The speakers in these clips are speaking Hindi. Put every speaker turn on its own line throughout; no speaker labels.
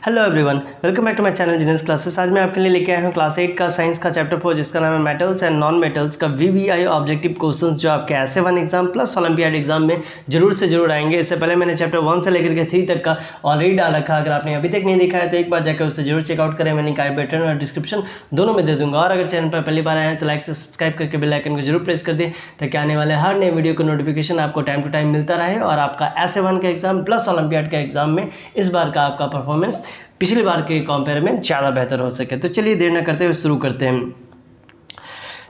Hello everyone, welcome back to my channel genius classes. आज मैं आपके लिए लेके आया हूँ क्लास 8 का साइंस का चैप्टर 4 जिसका नाम है मेटल्स एंड नॉन मेटल्स का वीवीआई ऑब्जेक्टिव क्वेश्चंस जो आपके ऐसे एग्जाम प्लस ओलंपियाड एग्जाम में जरूर से जरूर आएंगे। इससे पहले मैंने चैप्टर 1 से लेकर के 3 तक का ऑलरेडी डाल रखा है। अगर आपने अभी तक नहीं देखा है तो एक बार जाकर उससे जरूर चेकआउट करें। मैं लिंक आई बटन और डिस्क्रिप्शन दोनों में दे दूंगा। और अगर चैनल पर पहली बार आए हैं तो लाइक से सब्सक्राइब करके बेल आइकन को जरूर प्रेस कर दें ताकि आने वाले हर नए वीडियो का नोटिफिकेशन आपको टाइम टू टाइम मिलता रहे और आपका ऐसे का एग्जाम प्लस ओलंपियाड का एग्जाम में इस बार का आपका परफॉर्मेंस पिछली बार के कंपेयर में ज़्यादा बेहतर हो सके। तो चलिए देर न करते हुए शुरू करते हैं।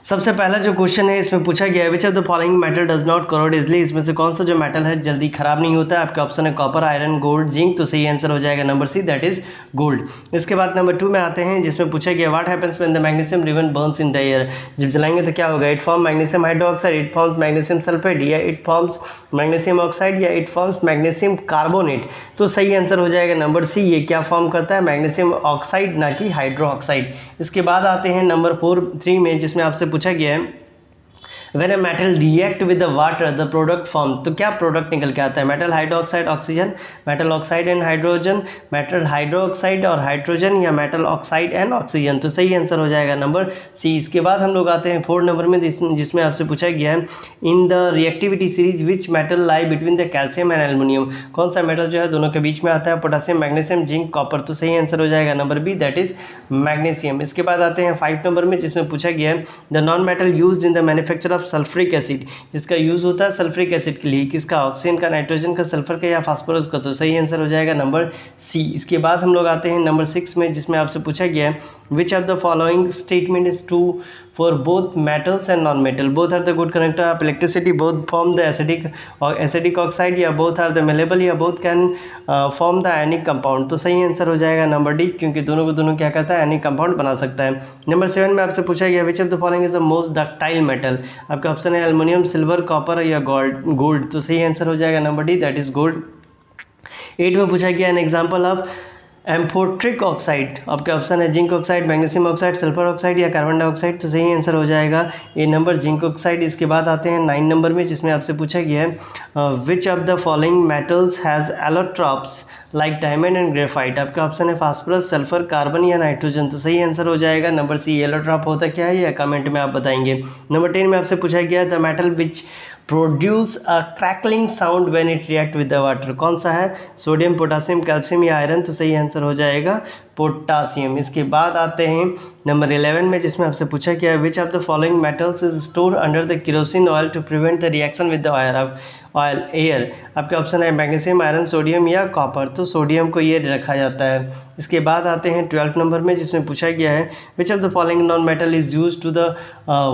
सबसे पहला जो क्वेश्चन है इसमें पूछा गया है which of the following metal does not crore easily. इसमें से कौन सा जो मेटल है जल्दी खराब नहीं होता है। आपका ऑप्शन है कॉपर, आयरन, गोल्ड, जिंक। तो सही आंसर हो जाएगा number C, that is gold. इसके बाद नंबर 2 में आते हैं जिसमें पूछा गया what happens when the magnesium ribbon Burns in the air. जब जलाएंगे तो क्या होगा। It form magnesium hydroxide, it forms magnesium sulphate, या इट फॉर्म्स मैग्नीशियम ऑक्साइड, या इट फॉर्म्स मैग्नीशियम कार्बोनेट। तो सही आंसर हो जाएगा नंबर सी, ये क्या फॉर्म करता है, मैग्नीशियम ऑक्साइड ना कि हाइड्रोक्साइड। इसके बाद आते हैं नंबर 3 में जिसमें आपसे पूछा गया है When a metal react with the water, the product form। तो क्या प्रोडक्ट निकल के आता है, metal hydroxide oxygen, metal oxide and hydrogen, metal hydroxide और हाइड्रोजन, या मेटल ऑक्साइड एंड ऑक्सीजन। तो सही आंसर हो जाएगा नंबर सी। इसके बाद हम लोग आते हैं 4 नंबर में जिसमें आपसे पूछा गया है in the reactivity series which metal lie between the calcium and aluminium. कौन सा मेटल जो है दोनों के बीच में आता है, पोटेशियम, मैग्नीशियम, जिंक, कॉपर। तो सही आंसर हो जाएगा number B, that is magnesium. इसके बाद आते हैं 5 नंबर में जिसमें पूछा गया है the non metal used in the manufacture sulphuric acid. जिसका यूज होता है सल्फ्रिक एसिड के लिए, किसका, ऑक्सीजन का, नाइट्रोजन का, सल्फर का, या फास्फोरस का। तो सही आंसर हो जाएगा नंबर सी। इसके बाद हम लोग आते हैं नंबर 6 में जिसमें आपसे पूछा गया है which of the following statement is true for both metals and non metal. Both are the good conductor of electricity, both form the acidic oxide, या बोथ आर द मेलेबल, या both can form the ionic compound. तो सही आंसर हो जाएगा नंबर डी, क्योंकि दोनों को दोनों क्या करता है, आयनिक कंपाउंड बना सकता है। नंबर 7 में आपसे पूछा गया which of the following is the most ductile metal. आपका ऑप्शन है एल्युमिनियम, सिल्वर, कॉपर, या गोल्ड। तो सही आंसर हो जाएगा number D, that is gold. 8 में पूछा गया an example of amphoteric oxide. आपके ऑप्शन है zinc oxide, magnesium oxide, sulphur oxide, या कार्बन डाइऑक्साइड। तो सही आंसर हो जाएगा ए नंबर, जिंक ऑक्साइड। इसके बाद आते हैं 9 नंबर में जिसमें आपसे पूछा गया है which of the following metals has allotropes like diamond and graphite. आपका ऑप्शन है फास्फोरस, सल्फर, कार्बन, या नाइट्रोजन। तो सही आंसर हो जाएगा नंबर सी, एलोट्रॉप होता क्या है या कमेंट में आप बताएंगे। नंबर 10 में आपसे पूछा गया the metal which produce a crackling sound when it react with the water. कौन सा है, सोडियम, पोटासियम, कैल्शियम, या आयरन। तो सही आंसर हो जाएगा पोटासियम। इसके बाद आते हैं नंबर 11 में जिसमें आपसे पूछा गया है which of the following metals is store under the kerosene oil to prevent the reaction with the air. आपके ऑप्शन है मैग्नीशियम, आयरन, सोडियम, या कॉपर। तो सोडियम को ये रखा जाता है। इसके बाद आते हैं 12 नंबर में जिसमें पूछा गया है which of the following non metal is use to the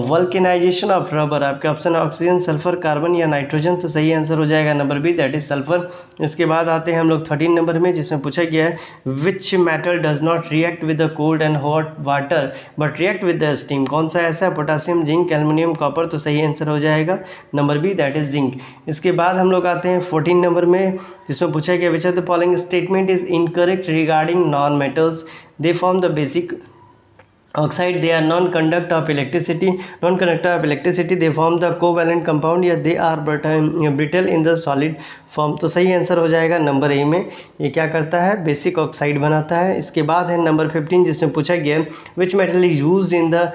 vulcanization of rubber. आपके ऑप्शन है ऑक्सीजन, सल्फर, कार्बन, या नाइट्रोजन। तो सही आंसर हो जाएगा number B, that is sulphur. इसके बाद आते हैं हम लोग 13 नंबर में जिसमें पूछा गया है which metal does not react with the cold and hot water but react with the steam. कौन सा ऐसा, पोटासियम, जिंक, एल्युमिनियम, कॉपर। तो सही आंसर हो जाएगा number B, that is zinc. इसके बाद हम लोग आते हैं 14 नंबर में जिसमें पूछा गया which of the following statement is incorrect regarding non metals. They form the basic oxide, they are non-conductor of electricity, they form the covalent compound, या they are brittle in the solid form। तो सही आंसर हो जाएगा नंबर ए में, ये क्या करता है, बेसिक ऑक्साइड बनाता है। इसके बाद है नंबर 15 जिसमें पूछा गया which metal is used in the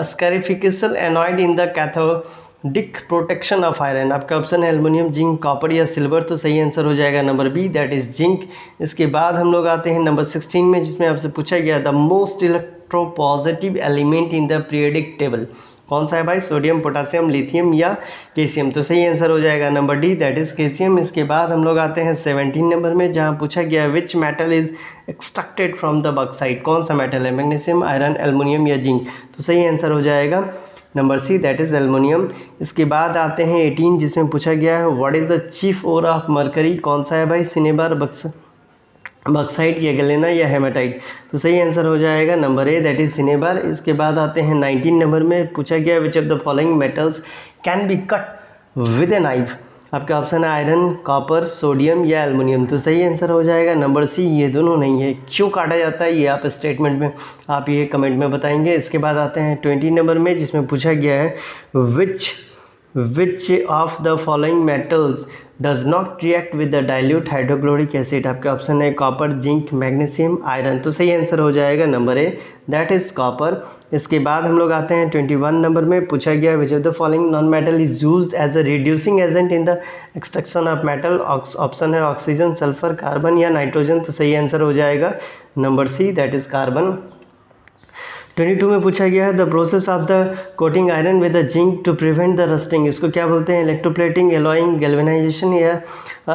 sacrificial anode in the cathodic protection of iron. आपका ऑप्शन है एल्युमिनियम, जिंक, कॉपर, या सिल्वर। तो सही आंसर हो जाएगा number B, that is zinc. इसके बाद हम लोग आते हैं नंबर 16 में जिसमें आपसे पूछा गया the most electropositive element in the periodic table. कौन सा है भाई, सोडियम, पोटासियम, लिथियम, या कैल्शियम। तो सही आंसर हो जाएगा number D, that is calcium. इसके बाद हम लोग आते हैं 17 नंबर में जहां पूछा गया which metal is extracted from the bauxite. कौन सा मेटल है, मैग्नीशियम, आयरन, एल्युमिनियम, या जिंक। तो सही आंसर हो जाएगा number C, that is aluminium. इसके बाद आते हैं 18 जिसमें पूछा गया है what is the chief ore of mercury. कौन सा है भाई, सिनेबार, बक्साइट, या गलेना, या हेमाटाइट। तो सही आंसर हो जाएगा number A, that is cinnabar. इसके बाद आते हैं 19 नंबर में पूछा गया which of the following metals can be cut with a knife. आपका ऑप्शन है आयरन, कॉपर, सोडियम, या एल्युमिनियम। तो सही आंसर हो जाएगा नंबर सी, ये दोनों नहीं है। क्यों काटा जाता है ये आप स्टेटमेंट में आप ये कमेंट में बताएंगे। इसके बाद आते हैं 20 नंबर में जिसमें पूछा गया है which of the following metals does not react with the dilute hydrochloric acid. आपके ऑप्शन है कॉपर, जिंक, मैग्नीशियम, आयरन। तो सही आंसर हो जाएगा number A, that is copper. इसके बाद हम लोग आते हैं 21 नंबर में। पूछा गया which of the following non metal is used as a reducing agent in the extraction of metal. Option है ऑक्सीजन, सल्फर, कार्बन या नाइट्रोजन। तो सही आंसर हो जाएगा number C, that is carbon. 22 में पूछा गया है the process of the coating iron with the zinc to prevent the rusting. इसको क्या बोलते हैं? इलेक्ट्रोप्लेटिंग, एलॉइंग, गैल्वेनाइजेशन या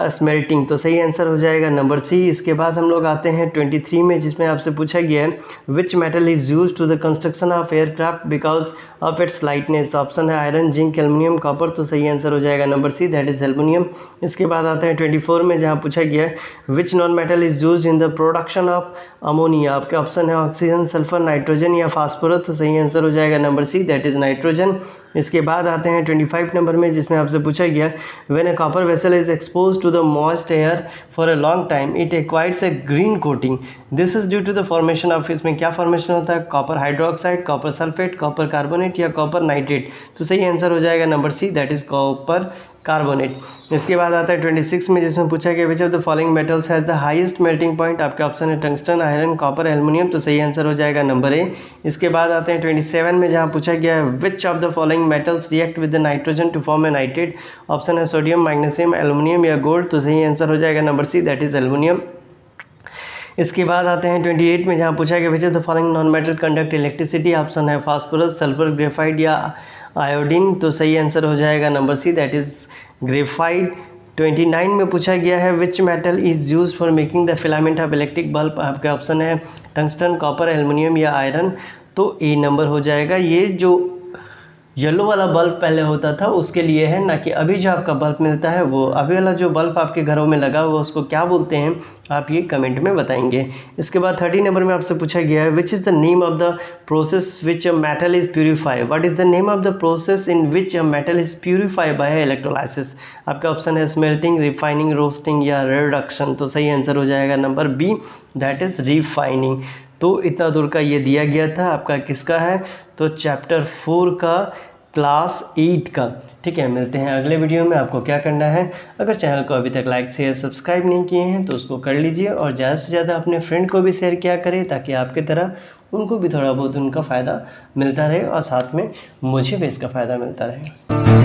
स्मेल्टिंग। तो सही आंसर हो जाएगा नंबर सी। इसके बाद हम लोग आते हैं 23 में, जिसमें आपसे पूछा गया है which metal is use to the construction of aircraft because of its lightness. Option है आयरन, जिंक, एल्युमिनियम, कॉपर। तो सही आंसर हो जाएगा number C, that is aluminium. इसके बाद आते हैं 24 में, जहाँ पूछा गया है which non metal is use in the production of ammonia. आपके ऑप्शन है ऑक्सीजन, सल्फर, नाइट्रोजन या फास्फोरस। तो सही आंसर हो जाएगा number C, that is nitrogen. इसके बाद आते हैं 25 नंबर में, जिसमें आपसे पूछा गया when a copper vessel is expose to the moist air for a long time it acquires a green coating, this is due to the formation of, इसमें क्या फॉर्मेशन होता है? Copper hydroxide, copper sulphate, copper carbonate या कॉपर नाइट्रेट। तो सही आंसर हो जाएगा number C, that is copper carbonate. इसके बाद आता है 26 में, जिसमें पूछा गया which of the following metals has the highest melting point. आपके ऑप्शन है टंगस्टन, आयरन, कॉपर, एल्युमिनियम। तो सही आंसर हो जाएगा नंबर ए। इसके बाद आते हैं 27 में, जहां पूछा गया है which of the following metals react with the nitrogen to form a nitrate. Option है सोडियम, मैग्नीशियम, एल्युमिनियम या गोल्ड। तो सही आंसर हो जाएगा number C, that is aluminium. इसके बाद आते हैं 28 में, जहाँ पूछा गया which of the following non metal conduct electricity. Option है फास्फोरस, सल्फर, ग्रेफाइट या आयोडीन। तो सही आंसर हो जाएगा number C, that is graphite. 29 में पूछा गया है which metal is use for making the filament of electric bulb. आपके ऑप्शन है टंगस्टन, कॉपर, एल्युमिनियम या आयरन। तो ए नंबर हो जाएगा। ये जो येलो वाला बल्ब पहले होता था उसके लिए है, ना कि अभी जो आपका बल्ब मिलता है वो। अभी वाला जो बल्ब आपके घरों में लगा हुआ उसको क्या बोलते हैं, आप ये कमेंट में बताएंगे। इसके बाद 30 नंबर में आपसे पूछा गया है which is the name of the process which a metal is purify. What is the name of the process in which a metal is purify by electrolysis. आपका ऑप्शन है स्मेल्टिंग, रिफाइनिंग, रोस्टिंग या रिडक्शन। तो सही आंसर हो जाएगा number B, that is refining. तो इतना दूर का ये दिया गया था आपका किसका है, तो चैप्टर 4 का क्लास 8 का। ठीक है, मिलते हैं अगले वीडियो में। आपको क्या करना है, अगर चैनल को अभी तक लाइक शेयर सब्सक्राइब नहीं किए हैं तो उसको कर लीजिए और ज़्यादा से ज़्यादा अपने फ्रेंड को भी शेयर किया करें, ताकि आपके तरह उनको भी थोड़ा बहुत उनका फ़ायदा मिलता रहे और साथ में मुझे भी इसका फ़ायदा मिलता रहे।